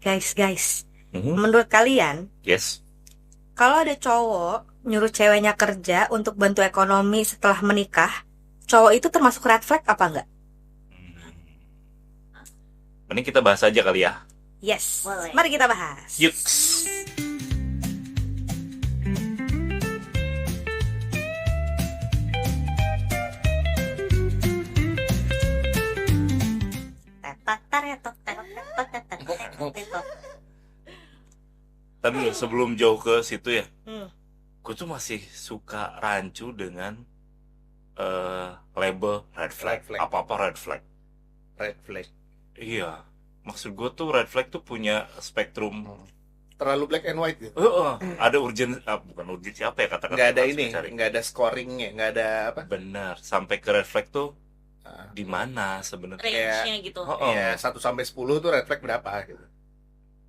Guys, menurut kalian, Yes. kalau ada cowok nyuruh ceweknya kerja untuk bantu ekonomi setelah menikah, cowok itu termasuk red flag apa enggak? Mending kita bahas aja kali ya. Yes, Boleh. mari kita bahas. Yuk. Tapi sebelum jauh ke situ ya, Hmm. gue tuh masih suka rancu dengan label red flag. Red flag. Apa-apa red flag. Red flag. Iya. Maksud gue tuh red flag tuh punya spektrum. Terlalu black and white gitu. Ada urgen, bukan urgen siapa ya kata-kata. Nggak ada yang harus ini, dicari. nggak ada scoringnya, nggak ada apa. Benar. Sampai ke red flag tuh Ah, di mana sebenarnya? Range-nya gitu. Ya 1 sampai 10 tuh red flag berapa gitu.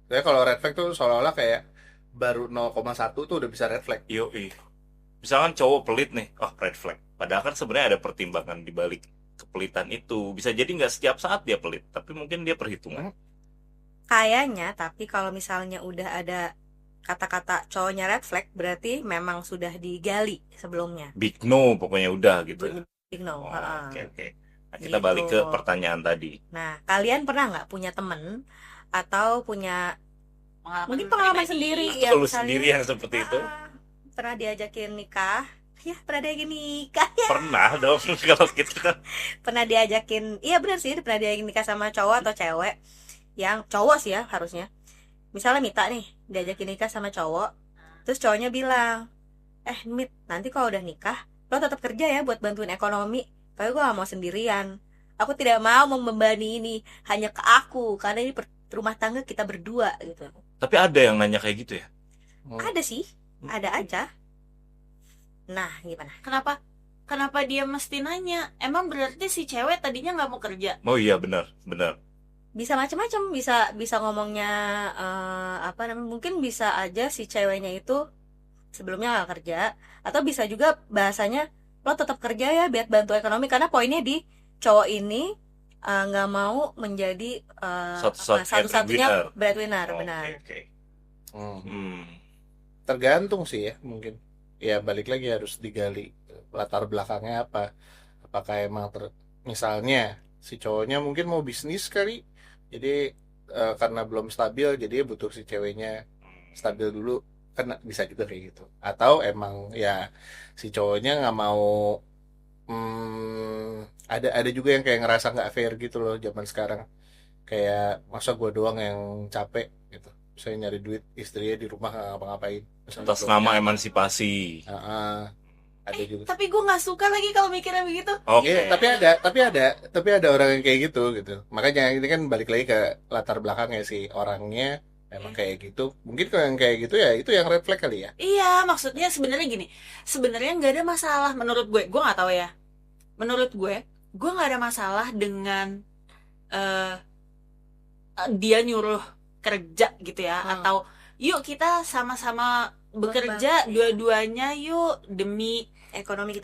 Soalnya kalau red flag tuh seolah-olah kayak baru 0,1 tuh udah bisa red flag. Yoi. Misalkan cowok pelit nih, red flag. Padahal kan sebenarnya ada pertimbangan di balik kepelitan itu. Bisa jadi nggak setiap saat dia pelit, tapi mungkin dia perhitungan. Kayaknya, tapi kalau misalnya udah ada kata-kata cowoknya red flag, berarti memang sudah digali sebelumnya. Big no, pokoknya udah gitu. Big no. Oh, Ha-ha. Oke. Nah, kita Gitu. balik ke pertanyaan tadi. Nah, kalian pernah nggak punya temen atau punya mungkin pengalaman sendiri ya, Kalau misalnya, sendiri yang seperti itu pernah diajakin nikah ya, pernah diajakin nikah ya, pernah dong. Kalau kita kan pernah diajakin, iya benar sih, pernah diajakin nikah sama cowok atau cewek, yang cowok sih ya harusnya. Misalnya Mita nih diajakin nikah sama cowok, terus cowoknya bilang, Mit, nanti kalau udah nikah lo tetap kerja ya buat bantuin ekonomi, tapi gue gak mau sendirian, aku tidak mau membebani ini hanya ke aku, karena ini rumah tangga kita berdua gitu. tapi ada yang nanya kayak gitu ya. Ada sih, ada aja. Nah, gimana? Kenapa dia mesti nanya? Emang berarti si cewek tadinya nggak mau kerja? Oh iya, benar. Bisa macam-macam, bisa ngomongnya mungkin bisa aja si ceweknya itu sebelumnya nggak kerja, atau bisa juga bahasanya lo tetap kerja ya biar bantu ekonomi, karena poinnya di cowok ini nggak mau menjadi satu-satunya breadwinner, benar. Oke. Tergantung sih ya, mungkin. Ya balik lagi harus digali latar belakangnya apa. Apakah emang misalnya si cowoknya mungkin mau bisnis kali. Jadi karena belum stabil, jadi butuh si ceweknya stabil dulu, kan bisa juga kayak gitu. Atau emang ya si cowoknya nggak mau, ada juga yang kayak ngerasa nggak fair gitu loh zaman sekarang. Kayak masa gue doang yang capek gitu. Saya nyari duit, istrinya di rumah nggak ngapa-ngapain. Atas nama emansipasi. Ada juga. Tapi gue nggak suka lagi kalau mikirnya begitu. Oke. Iya, tapi ada orang yang kayak gitu. Makanya ini kan balik lagi ke latar belakangnya si orangnya emang kayak gitu. Mungkin kalau yang kayak gitu ya itu yang red flag kali ya. Iya, maksudnya sebenarnya gini. Sebenarnya nggak ada masalah menurut gue. Gue nggak tahu ya. Menurut gue nggak ada masalah dengan dia nyuruh kerja gitu ya, atau yuk kita sama-sama bekerja dua-duanya yuk demi Ekonomi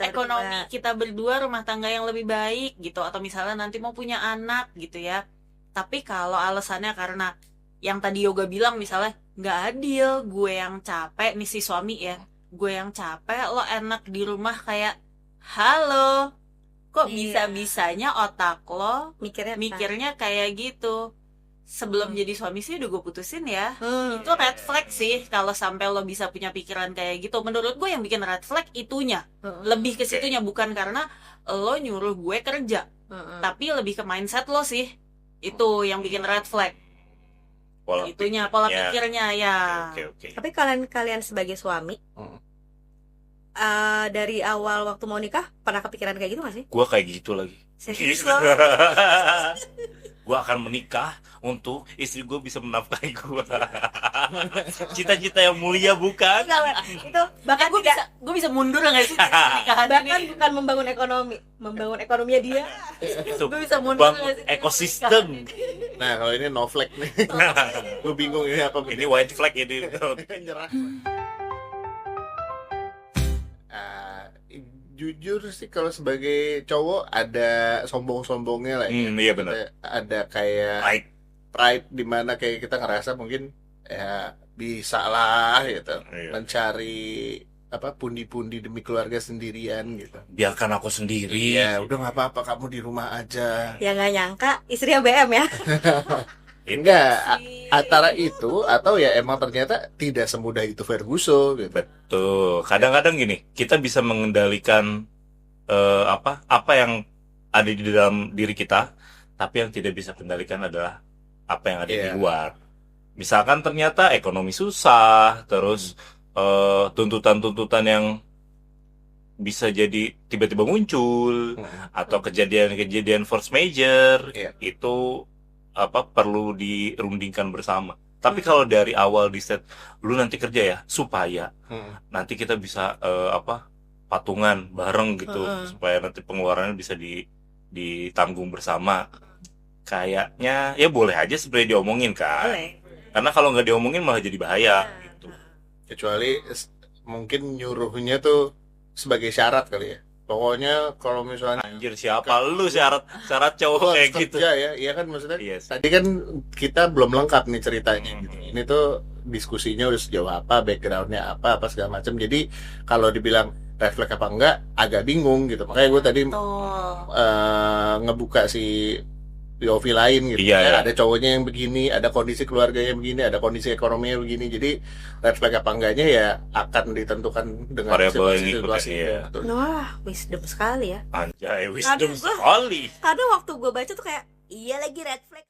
kita berdua, rumah tangga yang lebih baik gitu, atau misalnya nanti mau punya anak gitu ya. Tapi kalau alasannya karena yang tadi Yoga bilang, misalnya nggak adil, gue yang capek nih si suami ya, gue yang capek, lo enak di rumah, kayak halo, kok bisa-bisanya otak lo mikirnya kayak gitu. Sebelum jadi suami sih udah gue putusin ya. Itu red flag sih kalau sampai lo bisa punya pikiran kayak gitu. Menurut gue yang bikin red flag itunya, lebih ke situnya, bukan karena lo nyuruh gue kerja, tapi lebih ke mindset lo sih. Itu yang bikin red flag. Pola pikirnya ya. Oke. Tapi kalian sebagai suami, dari awal waktu mau nikah pernah kepikiran kayak gitu gak sih? Gua kayak gitu lagi. Serius lo? Gue akan menikah untuk istri gue bisa menafkahi gue. Cita-cita yang mulia, bukan? Itu bahkan gue bisa mundur nggak sih pernikahan bahkan ini? bukan membangun ekonominya dia. Itu Gue bisa mundur bangun nggak sih ekosistem. Nah kalau ini no flag nih, gue bingung ini apa. Ini white flag ini. Nyerah. Jujur sih kalau sebagai cowok ada sombong-sombongnya lah ya. Iya benar. Ada kayak Baik. pride di mana kayak kita ngerasa mungkin ya bisa lah gitu Iya. mencari apa pundi-pundi demi keluarga sendirian gitu. Biarkan aku sendiri. Iya, udah nggak apa-apa kamu di rumah aja. Ya nggak nyangka istrinya BM ya. Enggak, antara itu atau ya emang ternyata tidak semudah itu Ferguson gitu. Betul. Kadang-kadang gini, kita bisa mengendalikan apa yang ada di dalam diri kita, tapi yang tidak bisa kendalikan adalah apa yang ada di Iya. luar. Misalkan ternyata ekonomi susah, terus tuntutan-tuntutan yang bisa jadi tiba-tiba muncul, atau kejadian-kejadian force major, Iya. itu perlu dirundingkan bersama. Tapi kalau dari awal di set, lu nanti kerja ya supaya nanti kita bisa patungan bareng gitu, supaya nanti pengeluarannya bisa ditanggung bersama. Kayaknya ya boleh aja sebenarnya diomongin kan. Boleh. Karena kalau nggak diomongin malah jadi bahaya gitu. Kecuali mungkin nyuruhnya tuh sebagai syarat kali ya. Pokoknya kalau misalnya Anjir, siapa lu syarat cowok oh, kayak harus gitu. kerja ya, iya kan maksudnya. Iya sih. Tadi kan kita belum lengkap nih ceritanya gitu. Ini tuh diskusinya udah sejauh apa, backgroundnya apa segala macam. Jadi kalau dibilang red flag apa enggak, agak bingung gitu. Makanya gue tadi Tuh. ngebuka si POV lain gitu. Iya, Ya, iya. ada cowoknya yang begini, ada kondisi keluarganya begini, ada kondisi ekonominya begini. Jadi red flag apa enggaknya ya akan ditentukan dengan Variabel yang ngikut, situasi. iya. Betul. Wah, wisdom sekali ya. Anjay, wisdom Aduh, sekali. Kadang waktu gue baca tuh kayak iya lagi red flag.